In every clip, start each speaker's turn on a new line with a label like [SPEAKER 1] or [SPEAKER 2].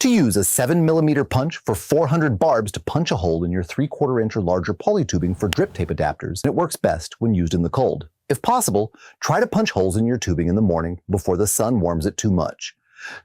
[SPEAKER 1] To use a 7mm punch for 400 barbs to punch a hole in your 3/4 inch or larger polytubing for drip tape adapters, it works best when used in the cold. If possible, try to punch holes in your tubing in the morning before the sun warms it too much.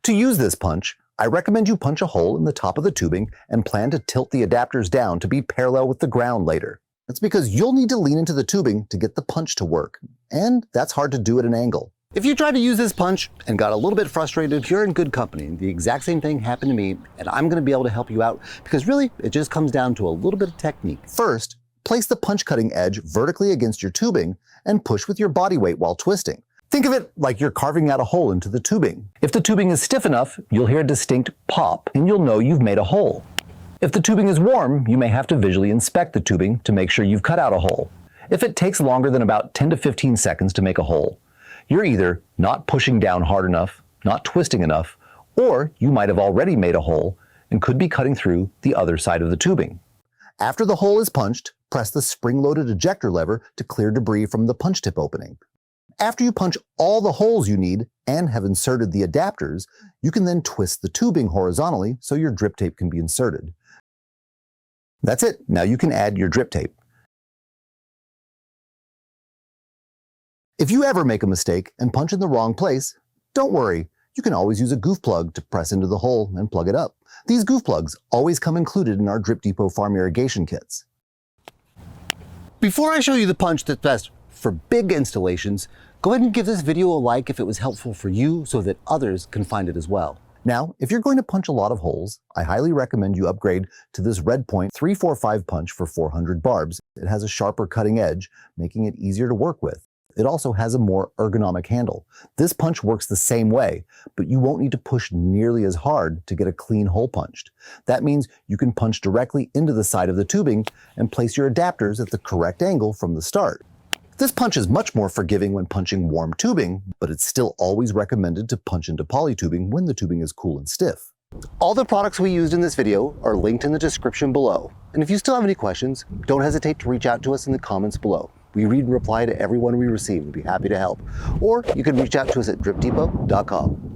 [SPEAKER 1] To use this punch, I recommend you punch a hole in the top of the tubing and plan to tilt the adapters down to be parallel with the ground later. That's because you'll need to lean into the tubing to get the punch to work, and that's hard to do at an angle. If you tried to use this punch and got a little bit frustrated, you're in good company. The exact same thing happened to me, and I'm going to be able to help you out because really, it just comes down to a little bit of technique. First, place the punch cutting edge vertically against your tubing and push with your body weight while twisting. Think of it like you're carving out a hole into the tubing. If the tubing is stiff enough, you'll hear a distinct pop, and you'll know you've made a hole. If the tubing is warm, you may have to visually inspect the tubing to make sure you've cut out a hole. If it takes longer than about 10 to 15 seconds to make a hole, you're either not pushing down hard enough, not twisting enough, or you might have already made a hole and could be cutting through the other side of the tubing. After the hole is punched, press the spring-loaded ejector lever to clear debris from the punch tip opening. After you punch all the holes you need and have inserted the adapters, you can then twist the tubing horizontally so your drip tape can be inserted. That's it. Now you can add your drip tape. If you ever make a mistake and punch in the wrong place, don't worry. You can always use a Goof plug to press into the hole and plug it up. These Goof plugs always come included in our Drip Depot farm irrigation kits. Before I show you the punch that's best for big installations, go ahead and give this video a like if it was helpful for you so that others can find it as well. Now, if you're going to punch a lot of holes, I highly recommend you upgrade to this Red Point 345 punch for 400 barbs. It has a sharper cutting edge, making it easier to work with. It also has a more ergonomic handle. This punch works the same way, but you won't need to push nearly as hard to get a clean hole punched. That means you can punch directly into the side of the tubing and place your adapters at the correct angle from the start. This punch is much more forgiving when punching warm tubing, but it's still always recommended to punch into polytubing when the tubing is cool and stiff. All the products we used in this video are linked in the description below. And if you still have any questions, don't hesitate to reach out to us in the comments below. We read and reply to everyone we receive and be happy to help. Or you can reach out to us at dripdepot.com.